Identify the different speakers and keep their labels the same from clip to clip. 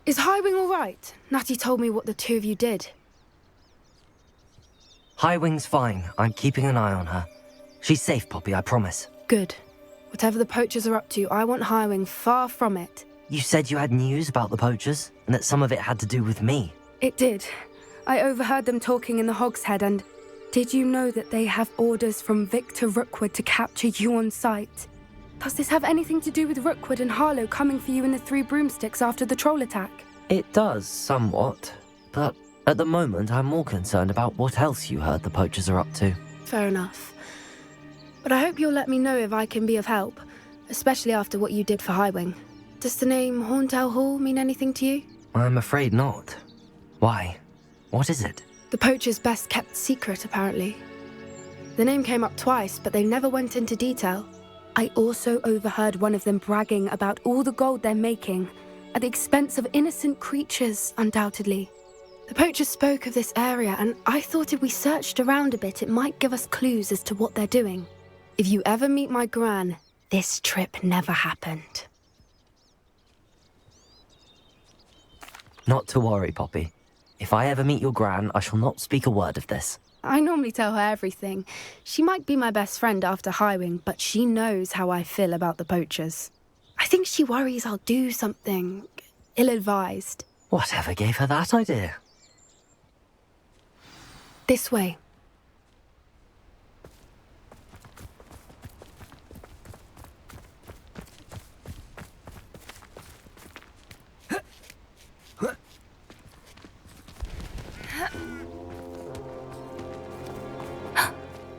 Speaker 1: Is Highwing all right? Natty told me what the two of you did.
Speaker 2: Highwing's fine. I'm keeping an eye on her. She's safe, Poppy, I promise.
Speaker 1: Good. Whatever the poachers are up to, I want Highwing far from it.
Speaker 2: You said you had news about the poachers, and that some of it had to do with me.
Speaker 1: It did. I overheard them talking in the Hogshead, and did you know that they have orders from Victor Rookwood to capture you on sight? Does this have anything to do with Rookwood and Harlow coming for you in the Three Broomsticks after the troll attack?
Speaker 2: It does, somewhat. But at the moment, I'm more concerned about what else you heard the poachers are up to.
Speaker 1: Fair enough. But I hope you'll let me know if I can be of help, especially after what you did for Highwing. Does the name Horntail Hall mean anything to you?
Speaker 2: I'm afraid not. Why? What is it?
Speaker 1: The poachers' best kept secret, apparently. The name came up twice, but they never went into detail. I also overheard one of them bragging about all the gold they're making, at the expense of innocent creatures, undoubtedly. The poachers spoke of this area, and I thought if we searched around a bit, it might give us clues as to what they're doing. If you ever meet my gran, this trip never happened.
Speaker 2: Not to worry, Poppy. If I ever meet your gran, I shall not speak a word of this.
Speaker 1: I normally tell her everything. She might be my best friend after Highwing, but she knows how I feel about the poachers. I think she worries I'll do something ill-advised.
Speaker 2: Whatever gave her that idea?
Speaker 1: This way.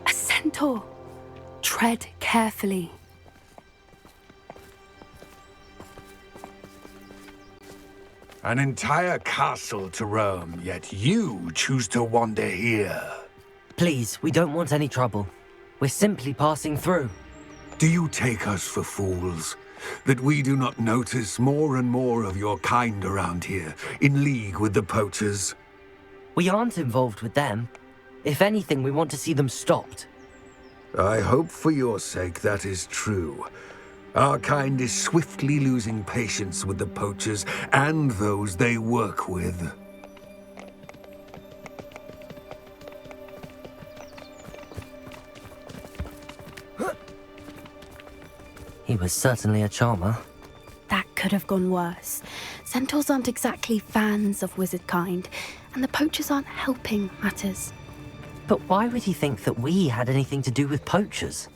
Speaker 1: A centaur. Tread carefully.
Speaker 3: An entire castle to roam, yet you choose to wander here.
Speaker 2: Please, we don't want any trouble. We're simply passing through.
Speaker 3: Do you take us for fools? That we do not notice more and more of your kind around here, in league with the poachers?
Speaker 2: We aren't involved with them. If anything, we want to see them stopped.
Speaker 3: I hope for your sake that is true. Our kind is swiftly losing patience with the poachers and those they work with.
Speaker 2: He was certainly a charmer.
Speaker 1: That could have gone worse. Centaurs aren't exactly fans of wizard kind, and the poachers aren't helping matters.
Speaker 2: But why would he think that we had anything to do with poachers?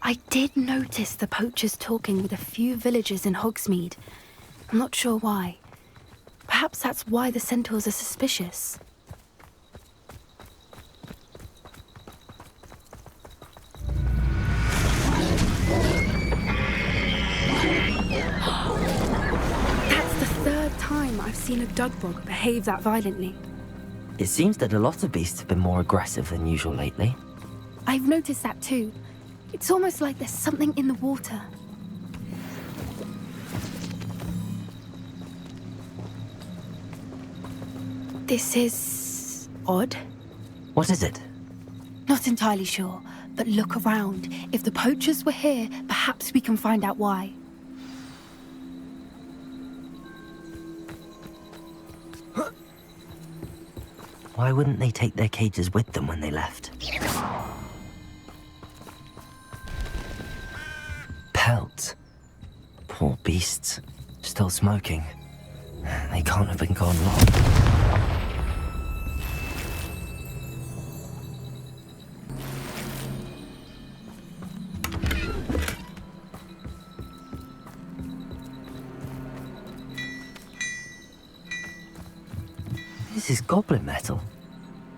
Speaker 1: I did notice the poachers talking with a few villagers in Hogsmeade. I'm not sure why. Perhaps that's why the centaurs are suspicious. That's the third time I've seen a Dugbog behave that violently.
Speaker 2: It seems that a lot of beasts have been more aggressive than usual lately.
Speaker 1: I've noticed that too. It's almost like there's something in the water. This is odd.
Speaker 2: What is it?
Speaker 1: Not entirely sure, but look around. If the poachers were here, perhaps we can find out why.
Speaker 2: Why wouldn't they take their cages with them when they left? Pelts. Poor beasts. Still smoking. They can't have been gone long. This is goblin metal.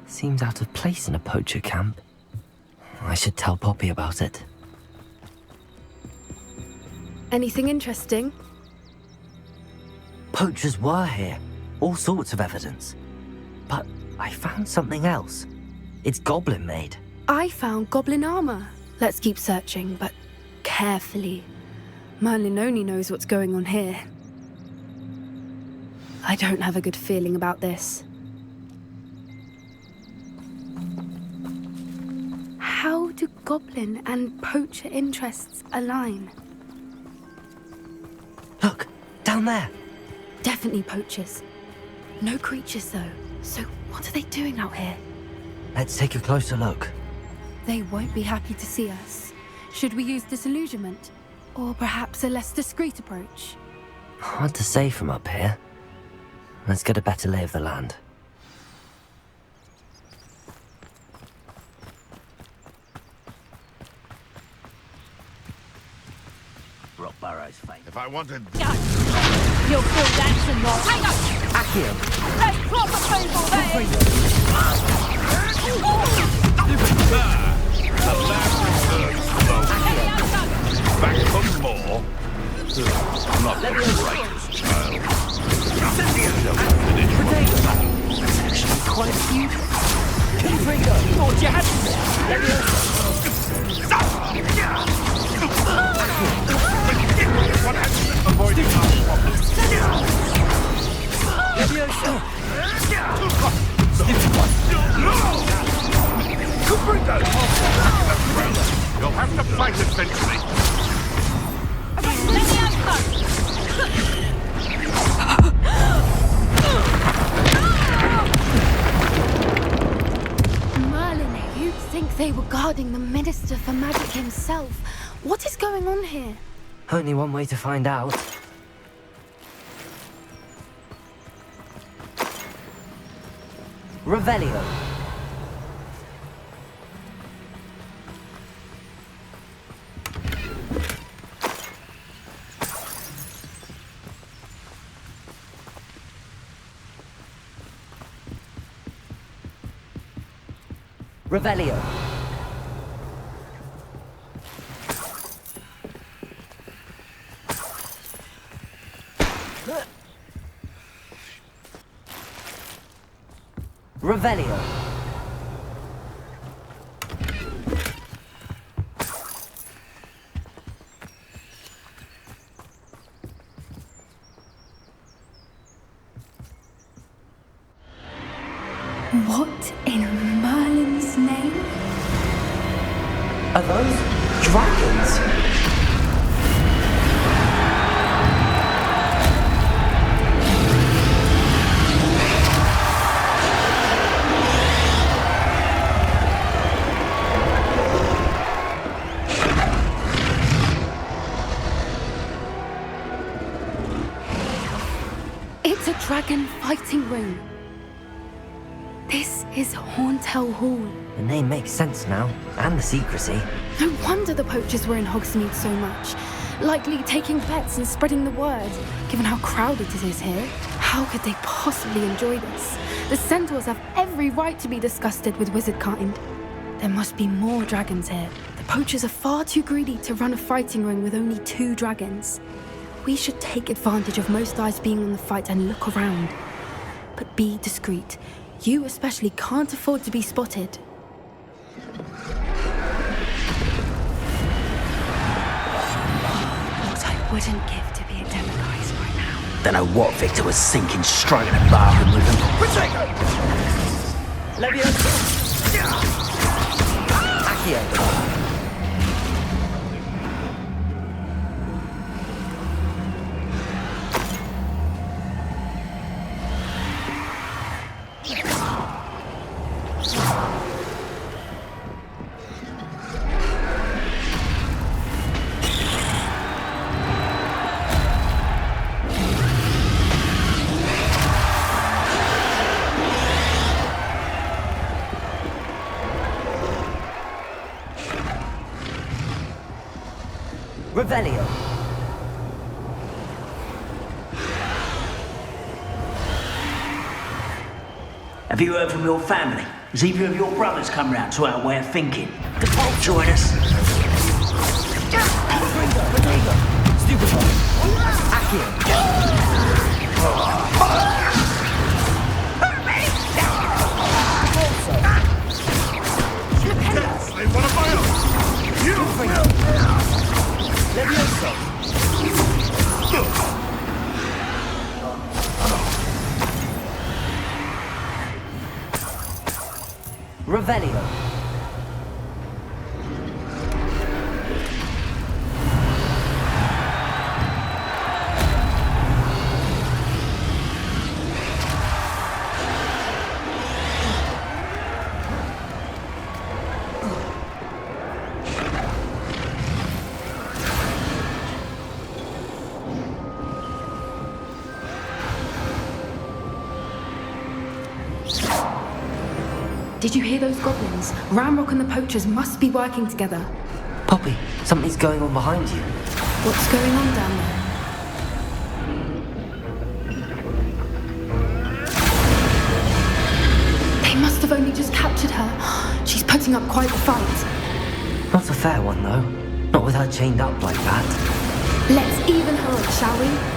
Speaker 2: Seems out of place in a poacher camp. I should tell Poppy about it.
Speaker 1: Anything interesting?
Speaker 2: Poachers were here. All sorts of evidence. But I found something else. It's goblin made.
Speaker 1: I found goblin armor. Let's keep searching, but carefully. Merlin only knows what's going on here. I don't have a good feeling about this. How do goblin and poacher interests align?
Speaker 2: Look, down there.
Speaker 1: Definitely definitely poachers. No creatures, though. So what are they doing out here?
Speaker 2: Let's take a closer look.
Speaker 1: They won't be happy to see us. Should we use disillusionment? Or perhaps a less discreet approach?
Speaker 2: Hard to say from up here. Let's get a better lay of the land.
Speaker 4: If I wanted...
Speaker 5: You'll feel dancing more. Hang on!
Speaker 2: Accio!
Speaker 5: Hey, proper people there!
Speaker 4: The last returns slow. Back for more. I'm not the brightest child.
Speaker 2: That's actually quite cute.
Speaker 5: Thought you had
Speaker 4: What has avoiding our problems? You'll have to fight eventually.
Speaker 1: Merlin, you'd think they were guarding the Minister for Magic himself. What is going on here?
Speaker 2: Only one way to find out. Revelio. Revelio. Revelio.
Speaker 1: What in Merlin's name?
Speaker 2: Are those dragons?
Speaker 1: It's a dragon fighting ring. This is Hauntel Hall.
Speaker 2: The name makes sense now, and the secrecy.
Speaker 1: No wonder the poachers were in Hogsmeade so much. Likely taking bets and spreading the word, given how crowded it is here. How could they possibly enjoy this? The centaurs have every right to be disgusted with wizard kind. There must be more dragons here. The poachers are far too greedy to run a fighting ring with only 2 dragons. We should take advantage of most eyes being on the fight and look around. But be discreet. You especially can't afford to be spotted. What I wouldn't give to be a demiguise right now.
Speaker 6: Don't know what Victor was thinking, striking a bargain with him.
Speaker 2: Accio. Revelio.
Speaker 6: Have you heard from your family? Has either of your brothers come round to our way of thinking? Join us.
Speaker 4: They want to buy us. You
Speaker 2: Revelio.
Speaker 1: Did you hear those goblins? Ramrock and the poachers must be working together.
Speaker 2: Poppy, something's going on behind you.
Speaker 1: What's going on down there? They must have only just captured her. She's putting up quite the fight.
Speaker 2: Not a fair one, though. Not with her chained up like that.
Speaker 1: Let's even her up, shall we?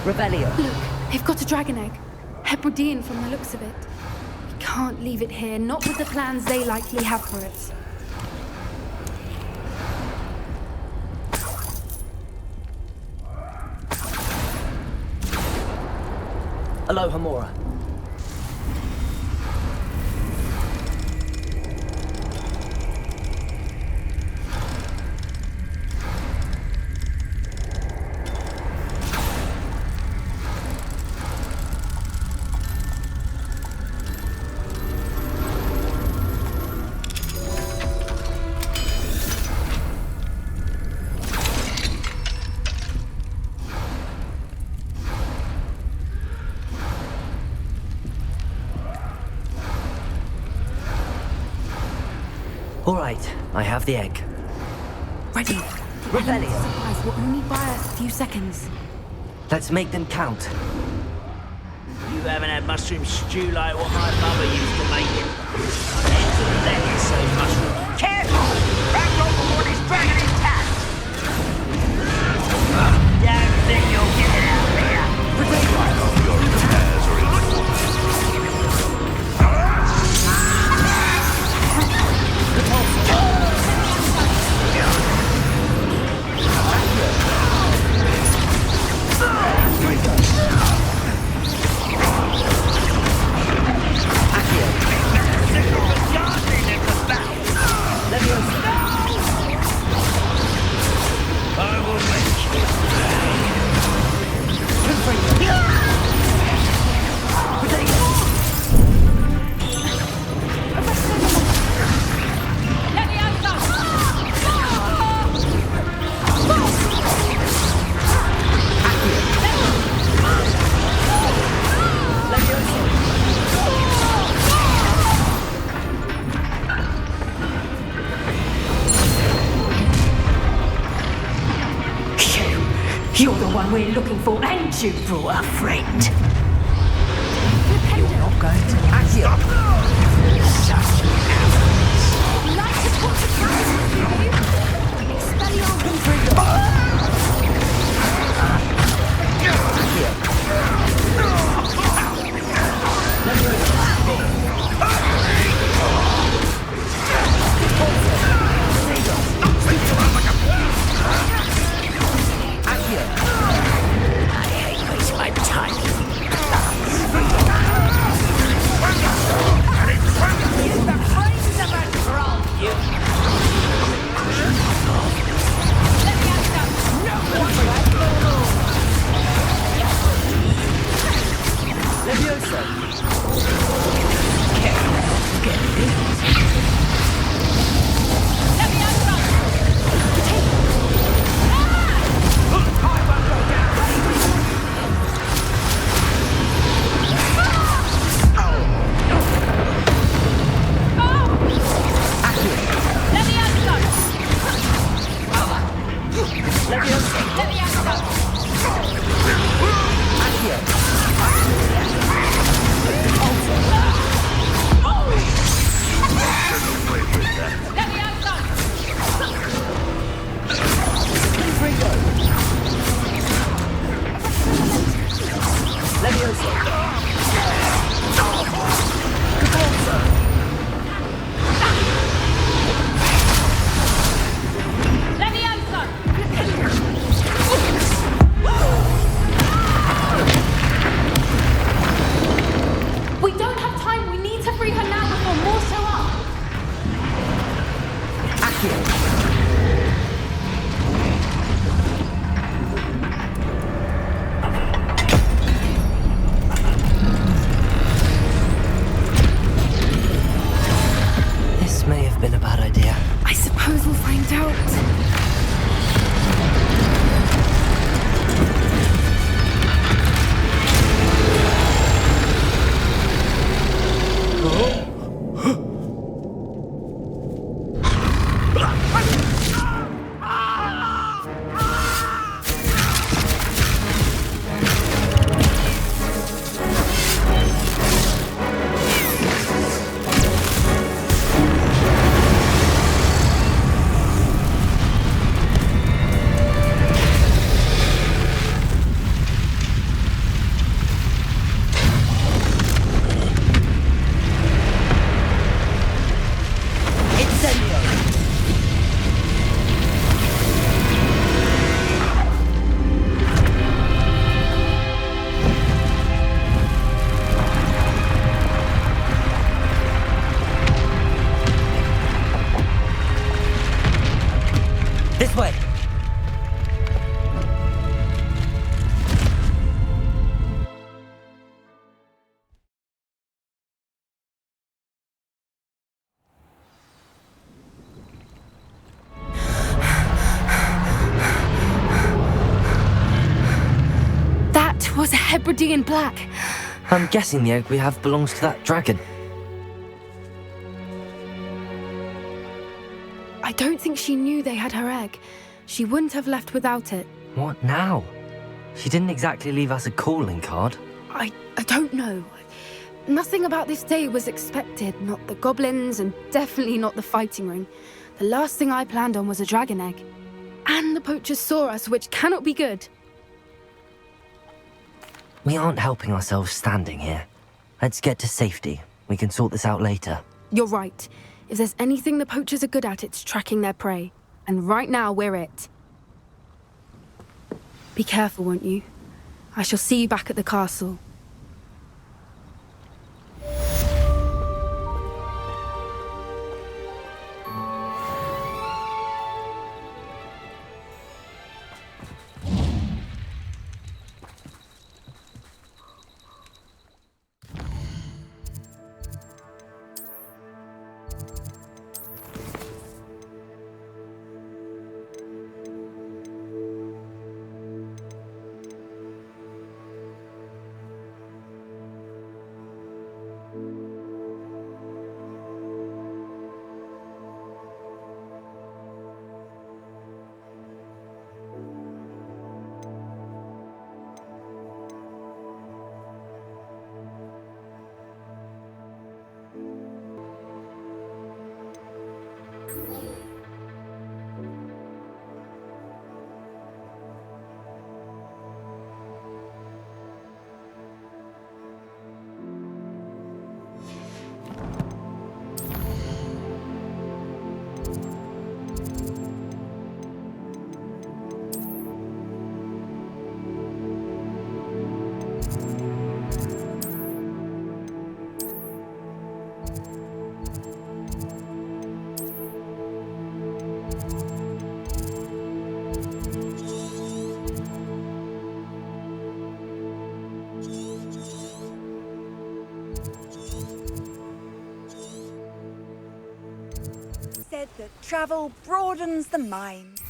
Speaker 5: Revelio.
Speaker 1: Look, they've got a dragon egg. Hebridean from the looks of it. We can't leave it here, not with the plans they likely have for it.
Speaker 2: Aloha, Mora. All right, I have the egg.
Speaker 1: Ready.
Speaker 5: Revelio.
Speaker 1: Supplies will only buy us a few seconds.
Speaker 2: Let's make them count.
Speaker 6: You haven't had mushroom stew like what my mother used to make it. Into the leg, so mushroom. Careful! Wrapped over what is dragging intact! Don't think you'll get it out there.
Speaker 4: I hope your repairs are in order. I will make you.
Speaker 5: You're the one we're looking for, and you brought a friend. You're not going to Accio. Such
Speaker 1: Like to talk to Captain, do you? Expelliarmus.
Speaker 6: I hate wasting my time.
Speaker 5: Use the brains of a troll, you. Let me ask you. No one Leviosa. Get it. Let me ask you.
Speaker 1: We don't have time. We need to free her now before more show up.
Speaker 2: This may have been a bad idea.
Speaker 1: I suppose we'll find out.
Speaker 2: This way!
Speaker 1: That was a Hebridean black.
Speaker 2: I'm guessing the egg we have belongs to that dragon.
Speaker 1: I don't think she knew they had her egg. She wouldn't have left without it.
Speaker 2: What now? She didn't exactly leave us a calling card.
Speaker 1: I don't know. Nothing about this day was expected. Not the goblins, and definitely not the fighting ring. The last thing I planned on was a dragon egg. And the poachers saw us, which cannot be good.
Speaker 2: We aren't helping ourselves standing here. Let's get to safety. We can sort this out later.
Speaker 1: You're right. If there's anything the poachers are good at, it's tracking their prey. And right now, we're it. Be careful, won't you? I shall see you back at the castle.
Speaker 7: Said that travel broadens the mind.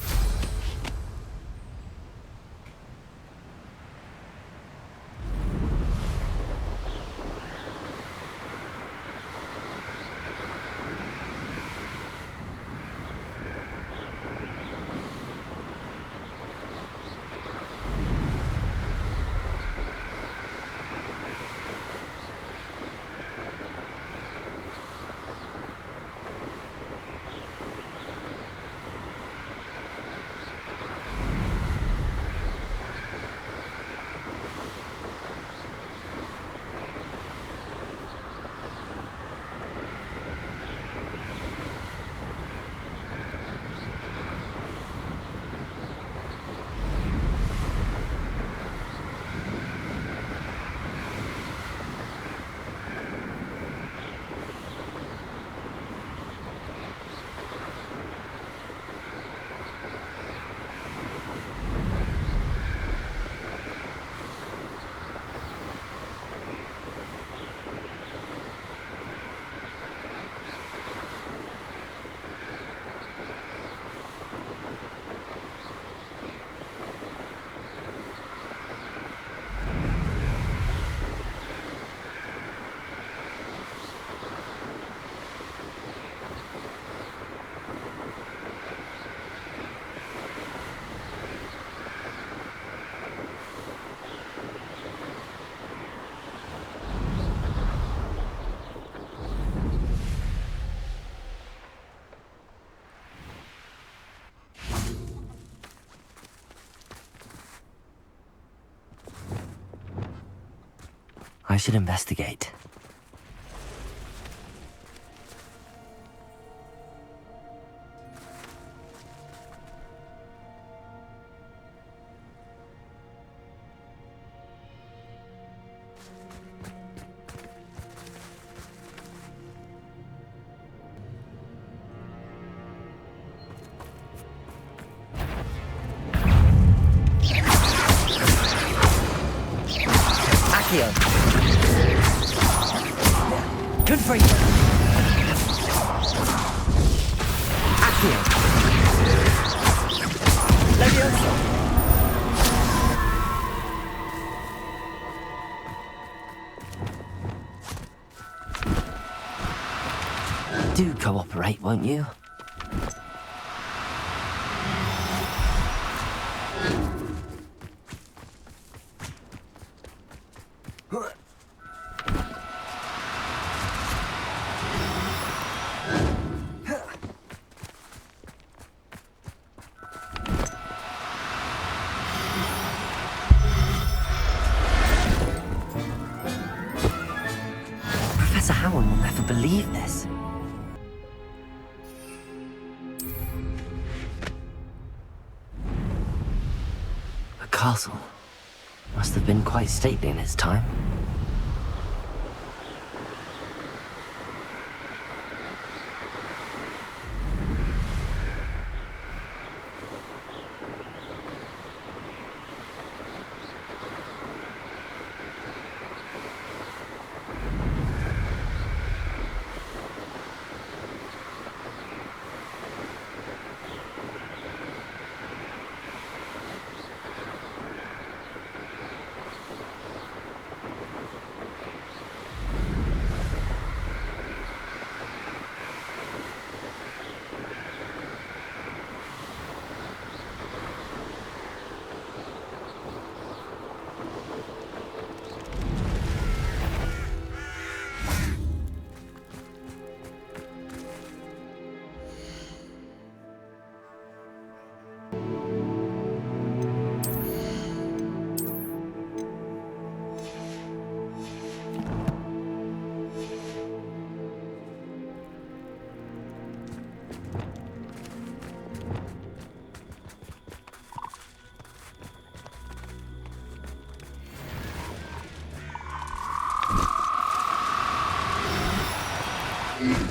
Speaker 2: I should investigate. Accio! Confrito! Accio! Levioso! Do cooperate, won't you? Professor Howard will never believe this. The castle must have been quite stately in its time.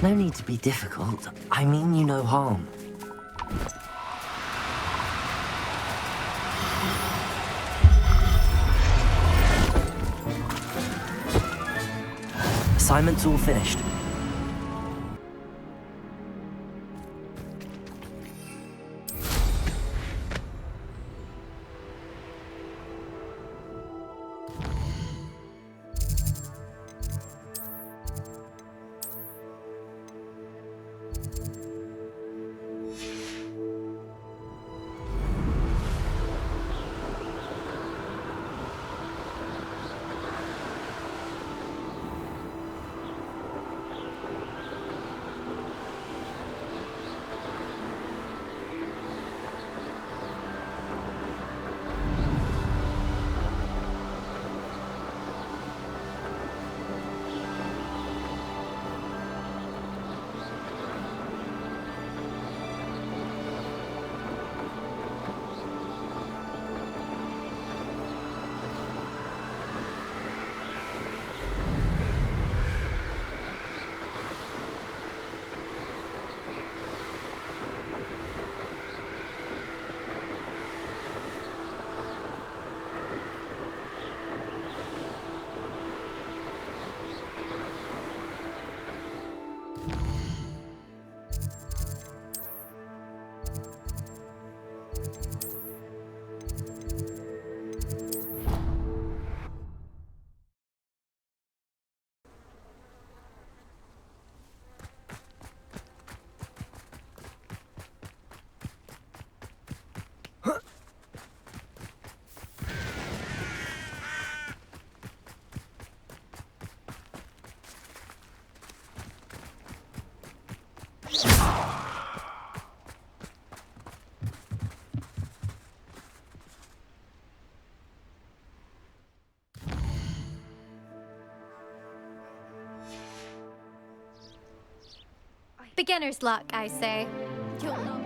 Speaker 2: No need to be difficult. I mean you no harm. Assignment's all finished.
Speaker 8: Beginner's luck, I say. You'll know.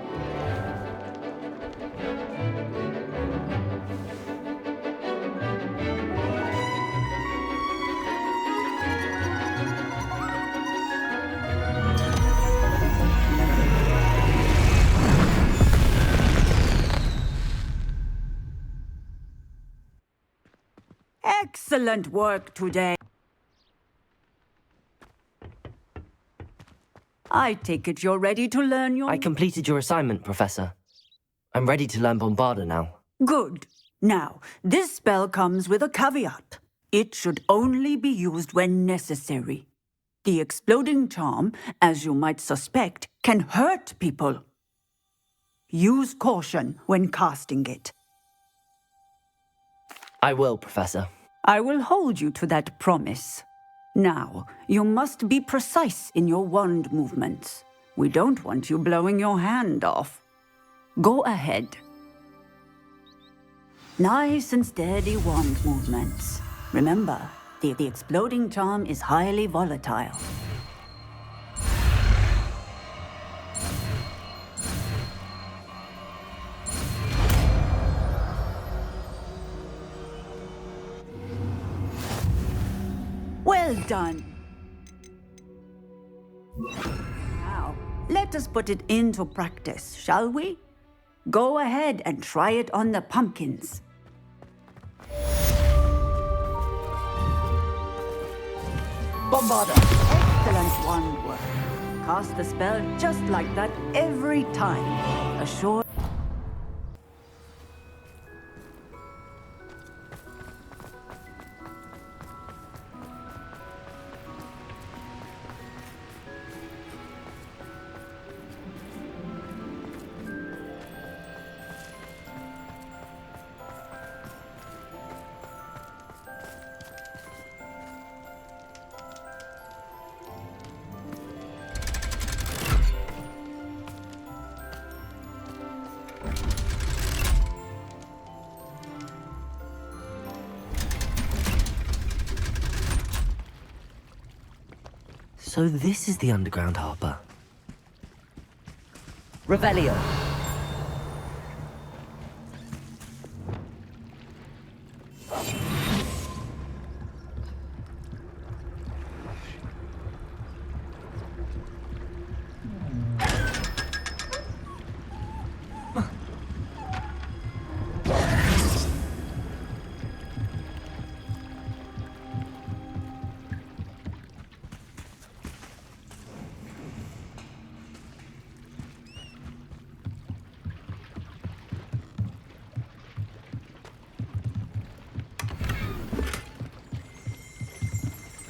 Speaker 5: Excellent work today. I take it you're ready to learn your...
Speaker 2: I completed your assignment, Professor. I'm ready to learn Bombarda now.
Speaker 5: Good. Now, this spell comes with a caveat. It should only be used when necessary. The exploding charm, as you might suspect, can hurt people. Use caution when casting it.
Speaker 2: I will, Professor.
Speaker 5: I will hold you to that promise. Now, you must be precise in your wand movements. We don't want you blowing your hand off. Go ahead. Nice and steady wand movements. Remember, the exploding charm is highly volatile. Well done. Now, let us put it into practice, shall we? Go ahead and try it on the pumpkins. Bombarda, excellent wand work. Cast the spell just like that every time. Assure...
Speaker 2: So this is the underground harbor. Revelio.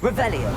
Speaker 2: Revelio.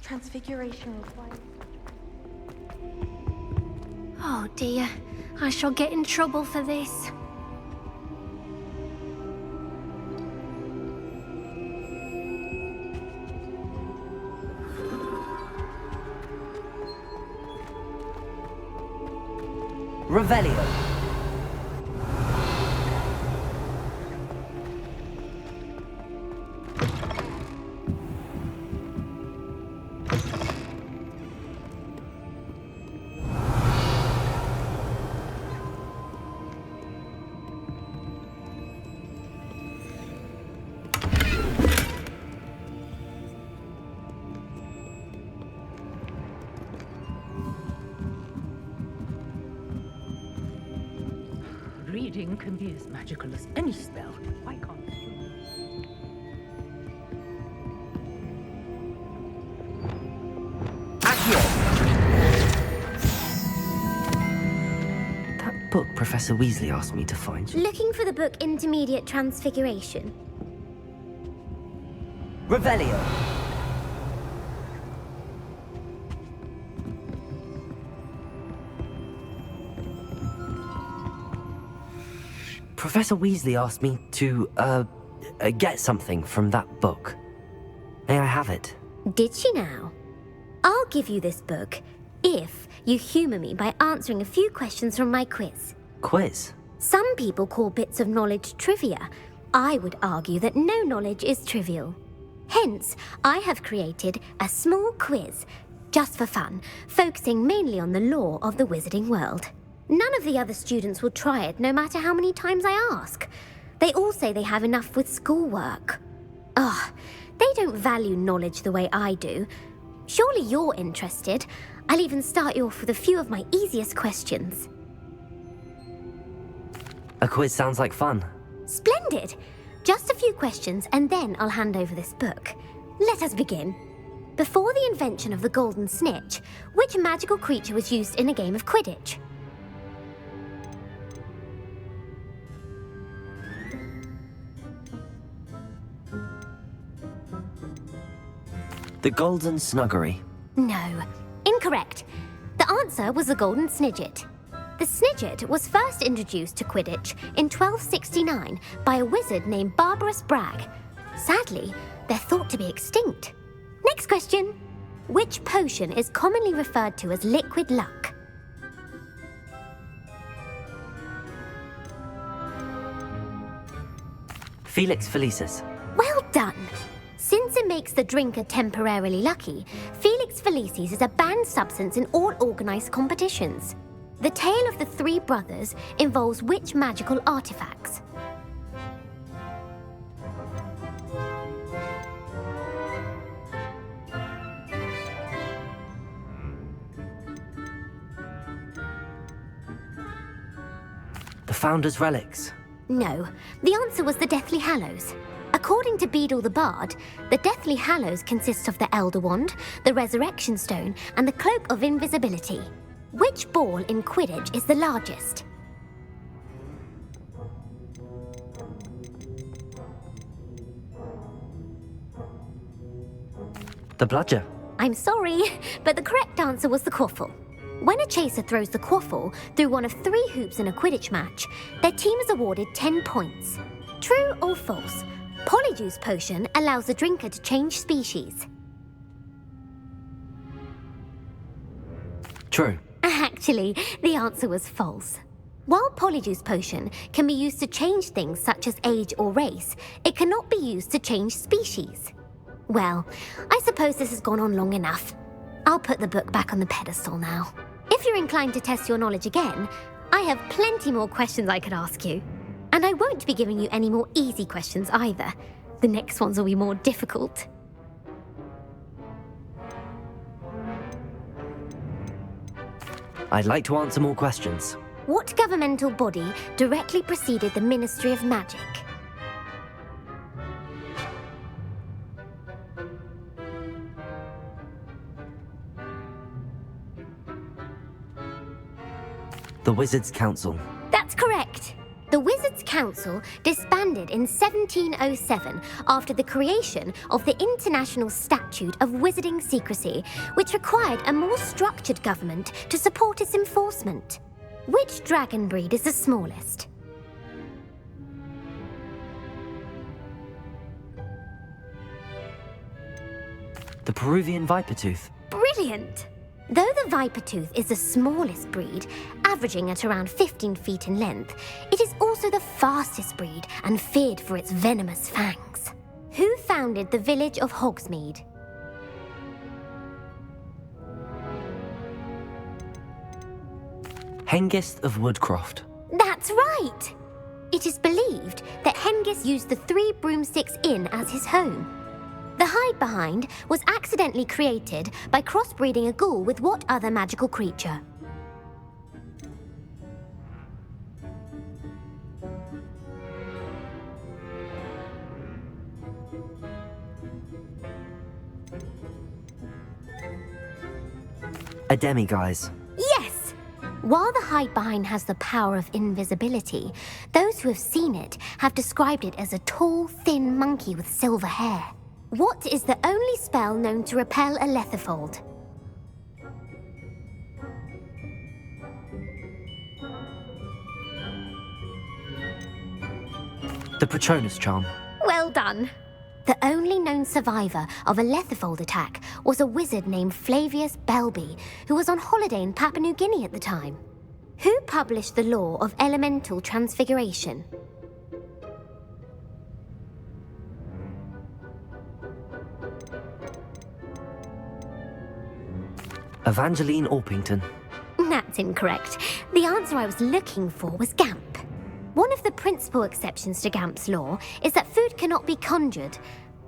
Speaker 8: Transfiguration required. Oh dear, I shall get in trouble for this.
Speaker 2: Revelio.
Speaker 5: Reading can be as magical as any spell. Why can't you?
Speaker 2: Professor Weasley asked me to find?
Speaker 8: Looking for the book Intermediate Transfiguration.
Speaker 2: Revelio. Professor Weasley asked me to, get something from that book. May I have it?
Speaker 8: Did she now? I'll give you this book if you humour me by answering a few questions from my quiz.
Speaker 2: Quiz?
Speaker 8: Some people call bits of knowledge trivia. I would argue that no knowledge is trivial. Hence, I have created a small quiz, just for fun, focusing mainly on the lore of the wizarding world. None of the other students will try it, no matter how many times I ask. They all say they have enough with schoolwork. Ugh, they don't value knowledge the way I do. Surely you're interested. I'll even start you off with a few of my easiest questions.
Speaker 2: A quiz sounds like fun.
Speaker 8: Splendid! Just a few questions and then I'll hand over this book. Let us begin. Before the invention of the golden snitch, which magical creature was used in a game of Quidditch?
Speaker 2: The Golden Snuggery.
Speaker 8: No, incorrect. The answer was the golden snidget. The snidget was first introduced to Quidditch in 1269 by a wizard named Barbarous Bragg. Sadly, they're thought to be extinct. Next question. Which potion is commonly referred to as liquid luck?
Speaker 2: Felix Felicis.
Speaker 8: Well done! Since it makes the drinker temporarily lucky, Felix Felicis is a banned substance in all organised competitions. The tale of the three brothers involves which magical artifacts?
Speaker 2: The Founder's Relics.
Speaker 8: No, the answer was the Deathly Hallows. According to Beedle the Bard, the Deathly Hallows consists of the Elder Wand, the Resurrection Stone, and the Cloak of Invisibility. Which ball in Quidditch is the largest?
Speaker 2: The Bludger.
Speaker 8: I'm sorry, but the correct answer was the Quaffle. When a chaser throws the Quaffle through one of 3 hoops in a Quidditch match, their team is awarded 10 points. True or false? Polyjuice Potion allows the drinker to change species.
Speaker 2: True.
Speaker 8: Actually, the answer was false. While Polyjuice Potion can be used to change things such as age or race, it cannot be used to change species. Well, I suppose this has gone on long enough. I'll put the book back on the pedestal now. If you're inclined to test your knowledge again, I have plenty more questions I could ask you. And I won't be giving you any more easy questions either. The next ones will be more difficult.
Speaker 2: I'd like to answer more questions.
Speaker 8: What governmental body directly preceded the Ministry of Magic?
Speaker 2: The Wizards' Council.
Speaker 8: That's correct. The Wizards' Council disbanded in 1707 after the creation of the International Statute of Wizarding Secrecy, which required a more structured government to support its enforcement. Which dragon breed is the smallest?
Speaker 2: The Peruvian Vipertooth.
Speaker 8: Brilliant! Though the Vipertooth is the smallest breed, averaging at around 15 feet in length, it is also the fastest breed and feared for its venomous fangs. Who founded the village of Hogsmeade?
Speaker 2: Hengist of Woodcroft.
Speaker 8: That's right! It is believed that Hengist used the 3 Broomsticks Inn as his home. The hide-behind was accidentally created by crossbreeding a ghoul with what other magical creature?
Speaker 2: A demiguise.
Speaker 8: Yes! While the hide behind has the power of invisibility, those who have seen it have described it as a tall, thin monkey with silver hair. What is the only spell known to repel a lethifold?
Speaker 2: The Patronus charm.
Speaker 8: Well done. The only known survivor of a lethifold attack was a wizard named Flavius Belby, who was on holiday in Papua New Guinea at the time. Who published the law of elemental transfiguration?
Speaker 2: Evangeline Orpington.
Speaker 8: That's incorrect. The answer I was looking for was Gamp. One of the principal exceptions to Gamp's law is that food cannot be conjured,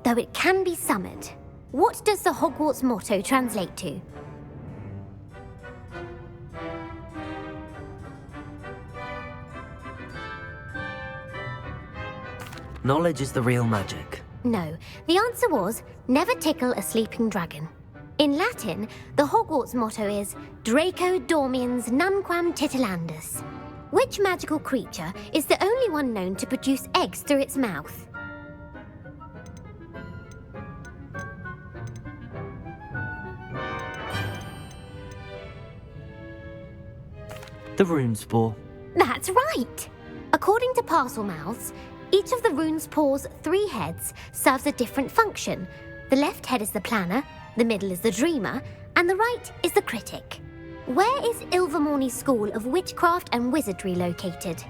Speaker 8: though it can be summoned. What does the Hogwarts motto translate to?
Speaker 2: Knowledge is the real magic.
Speaker 8: No, the answer was never tickle a sleeping dragon. In Latin, the Hogwarts motto is Draco dormiens nunquam titilandus. Which magical creature is the only one known to produce eggs through its mouth?
Speaker 2: The rune spore.
Speaker 8: That's right! According to parcel mouths, each of the rune spore's 3 heads serves a different function. The left head is the planner, the middle is the dreamer, and the right is the critic. Where is Ilvermorny's School of Witchcraft and Wizardry located?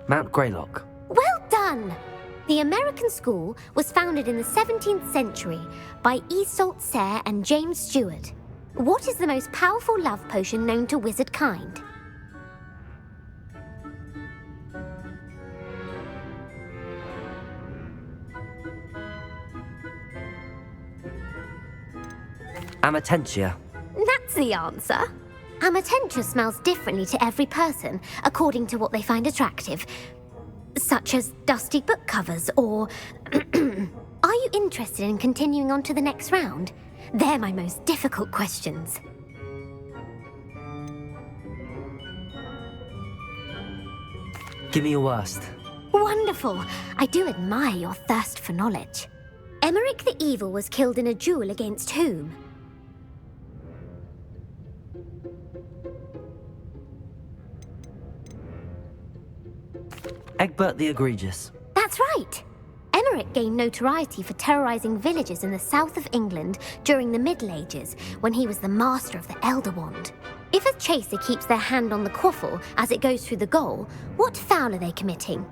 Speaker 2: Mount Greylock.
Speaker 8: Well done! The American school was founded in the 17th century by Iseult Sayre and James Stewart. What is the most powerful love potion known to wizard kind?
Speaker 2: Amatentia.
Speaker 8: That's the answer. Amatentia smells differently to every person, according to what they find attractive, such as dusty book covers or... Are you interested in continuing on to the next round? They're my most difficult questions.
Speaker 2: Give me your worst.
Speaker 8: Wonderful. I do admire your thirst for knowledge. Emmerich the Evil was killed in a duel against whom?
Speaker 2: Egbert the Egregious.
Speaker 8: That's right. Emmerich gained notoriety for terrorizing villages in the south of England during the Middle Ages, when he was the master of the Elder Wand. If a chaser keeps their hand on the quaffle as it goes through the goal, what foul are they committing?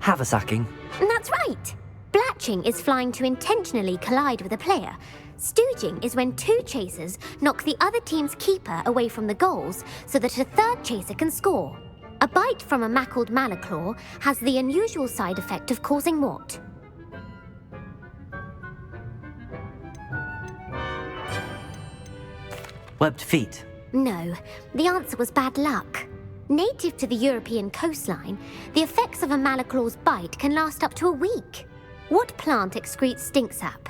Speaker 2: Haversacking.
Speaker 8: That's right. Blatching is flying to intentionally collide with a player. Stooging is when 2 chasers knock the other team's keeper away from the goals so that a 3rd chaser can score. A bite from a mackled malaclaw has the unusual side effect of causing what?
Speaker 2: Webbed feet.
Speaker 8: No, the answer was bad luck. Native to the European coastline, the effects of a malaclaw's bite can last up to a week. What plant excretes stink sap?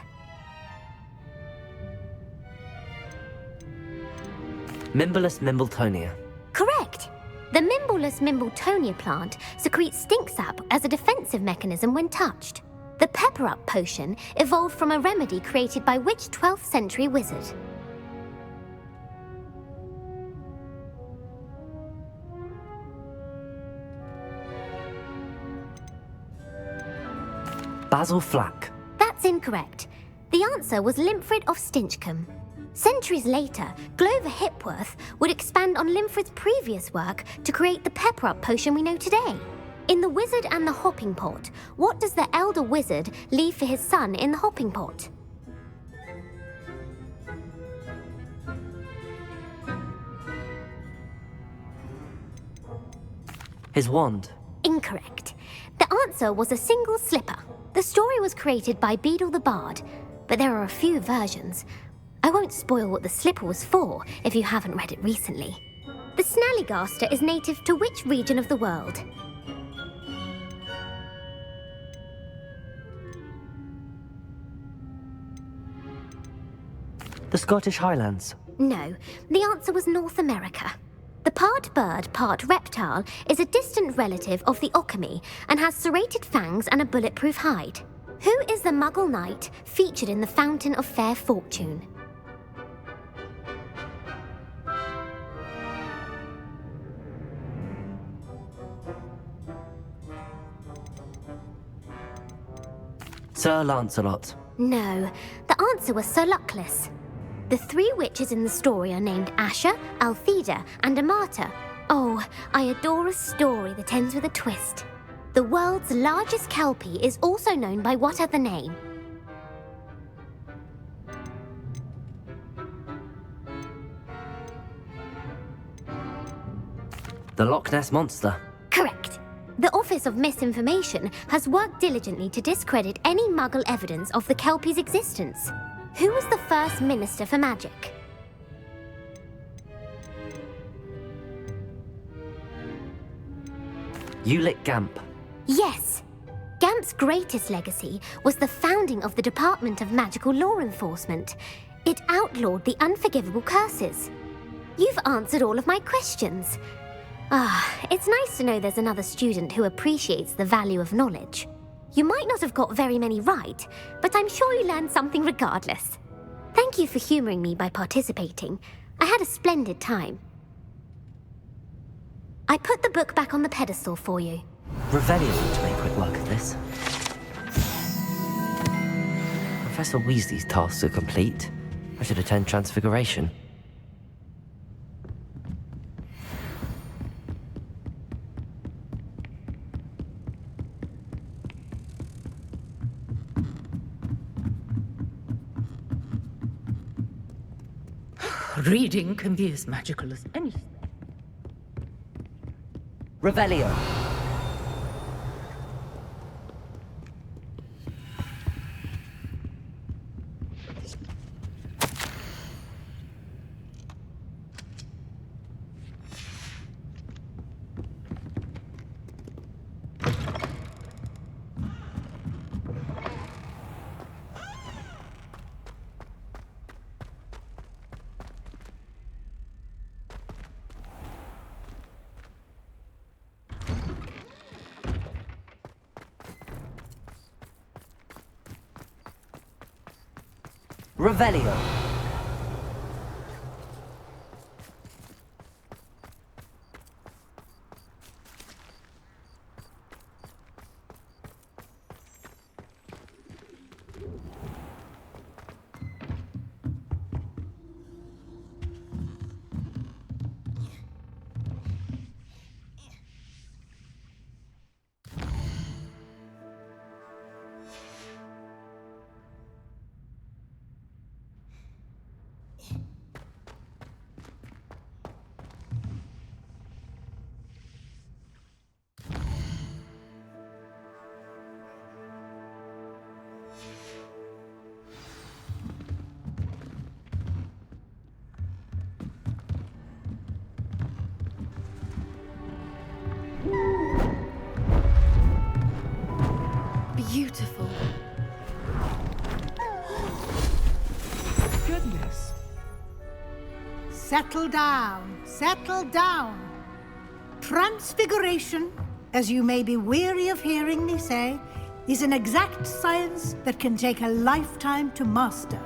Speaker 2: Mimbolus mimbletonia.
Speaker 8: Correct. The Mimbolus mimbletonia plant secretes stink sap as a defensive mechanism when touched. The pepper-up potion evolved from a remedy created by which 12th century wizard?
Speaker 2: Basil Flack.
Speaker 8: That's incorrect. The answer was Limfrid of Stinchcombe. Centuries later, Glover Hipworth would expand on Limfrid's previous work to create the pepper-up potion we know today. In The Wizard and the Hopping Pot, what does the elder wizard leave for his son in the hopping pot?
Speaker 2: His wand.
Speaker 8: Incorrect. The answer was a single slipper. The story was created by Beadle the Bard, but there are a few versions. I won't spoil what the slipper was for if you haven't read it recently. The Snallygaster is native to which region of the world?
Speaker 2: The Scottish Highlands.
Speaker 8: No, the answer was North America. The part bird, part reptile is a distant relative of the Occamy and has serrated fangs and a bulletproof hide. Who is the Muggle knight featured in the Fountain of Fair Fortune?
Speaker 2: Sir Lancelot.
Speaker 8: No, the answer was Sir Luckless. The three witches in the story are named Asher, Altheda, and Amata. Oh, I adore a story that ends with a twist. The world's largest kelpie is also known by what other name?
Speaker 2: The Loch Ness Monster.
Speaker 8: Correct. The Office of Misinformation has worked diligently to discredit any Muggle evidence of the kelpie's existence. Who was the first Minister for Magic?
Speaker 2: Ulick Gamp.
Speaker 8: Yes. Gamp's greatest legacy was the founding of the Department of Magical Law Enforcement. It outlawed the unforgivable curses. You've answered all of my questions. It's nice to know there's another student who appreciates the value of knowledge. You might not have got very many right, but I'm sure you learned something regardless. Thank you for humouring me by participating. I had a splendid time. I put the book back on the pedestal for you.
Speaker 2: Revelio ought to make quick work of this. Professor Weasley's tasks are complete. I should attend Transfiguration.
Speaker 9: Reading can be as magical as anything.
Speaker 2: Revelio. Revelio.
Speaker 1: Beautiful.
Speaker 10: Goodness. Settle down, settle down. Transfiguration, as you may be weary of hearing me say, is an exact science that can take a lifetime to master.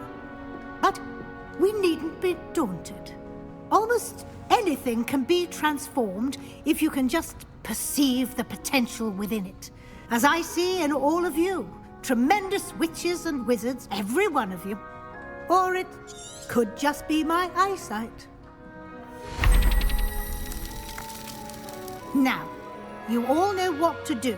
Speaker 10: But we needn't be daunted. Almost anything can be transformed if you can just perceive the potential within it. As I see in all of you, tremendous witches and wizards, every one of you. Or it could just be my eyesight. Now, you all know what to do.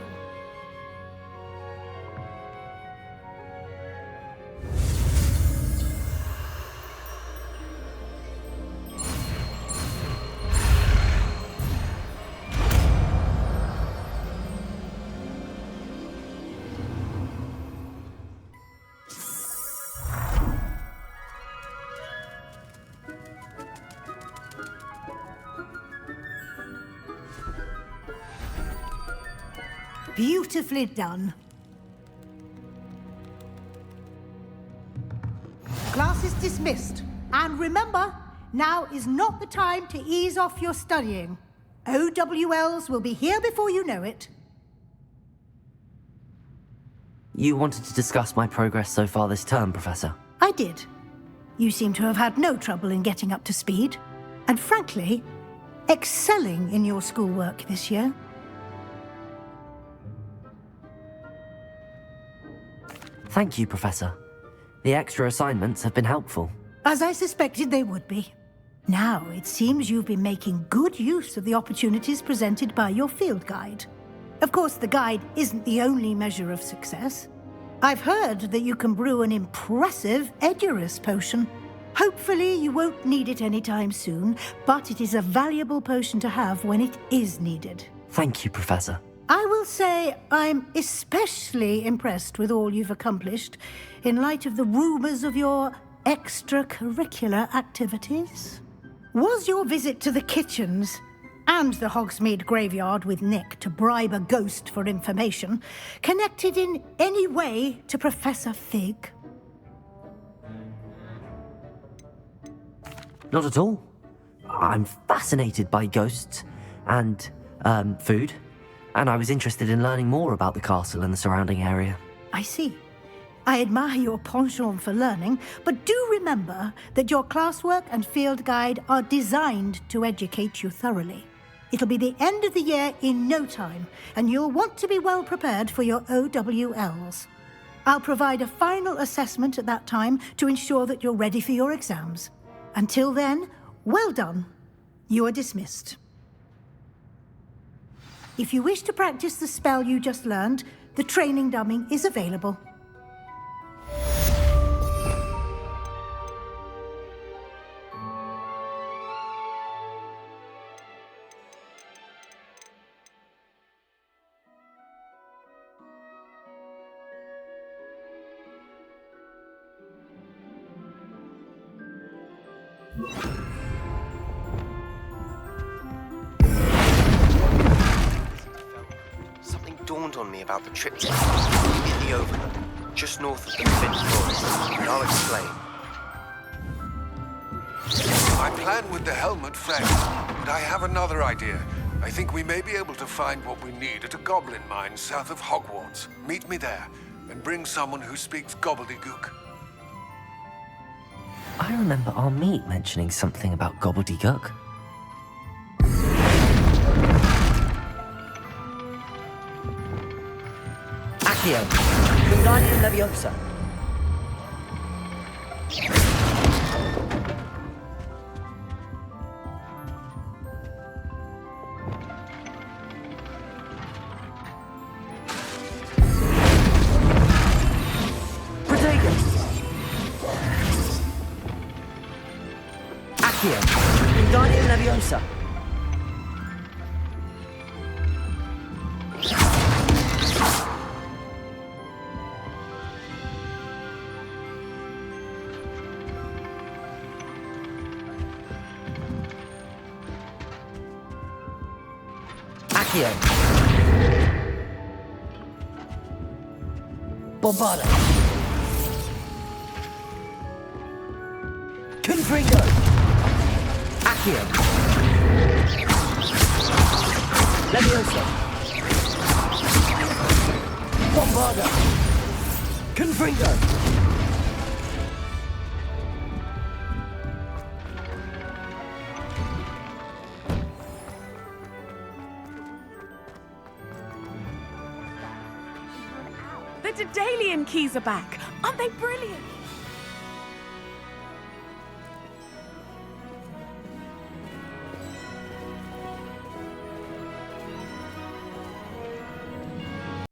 Speaker 10: Beautifully done. Class is dismissed. And remember, now is not the time to ease off your studying. OWLs will be here before you know it.
Speaker 2: You wanted to discuss my progress so far this term, Professor?
Speaker 10: I did. You seem to have had no trouble in getting up to speed. And frankly, excelling in your schoolwork this year.
Speaker 2: Thank you, Professor. The extra assignments have been helpful.
Speaker 10: As I suspected they would be. Now, it seems you've been making good use of the opportunities presented by your field guide. Of course, the guide isn't the only measure of success. I've heard that you can brew an impressive Edurus potion. Hopefully, you won't need it anytime soon, but it is a valuable potion to have when it is needed.
Speaker 2: Thank you, Professor.
Speaker 10: I will say I'm especially impressed with all you've accomplished in light of the rumors of your extracurricular activities. Was your visit to the kitchens and the Hogsmeade graveyard with Nick to bribe a ghost for information connected in any way to Professor Fig?
Speaker 2: Not at all. I'm fascinated by ghosts and, food, and I was interested in learning more about the castle and the surrounding area.
Speaker 10: I see. I admire your penchant for learning, but do remember that your classwork and field guide are designed to educate you thoroughly. It'll be the end of the year in no time, and you'll want to be well prepared for your OWLs. I'll provide a final assessment at that time to ensure that you're ready for your exams. Until then, well done. You are dismissed. If you wish to practice the spell you just learned, the training dummy is available.
Speaker 11: Something dawned on me about the trip to in the Overlook, just north of the Finch Forest, and I'll explain.
Speaker 3: My plan with the helmet failed, but I have another idea. I think we may be able to find what we need at a goblin mine south of Hogwarts. Meet me there, and bring someone who speaks gobbledygook.
Speaker 2: I remember our meet mentioning something about gobbledygook. Accio, Wingardium Leviosa. Accio, Wingardium Leviosa. Accio. Bombarda. Confringo. Accio. Leviosa. Bombarda. Confringo.
Speaker 7: The Daedalian keys are back. Aren't they brilliant?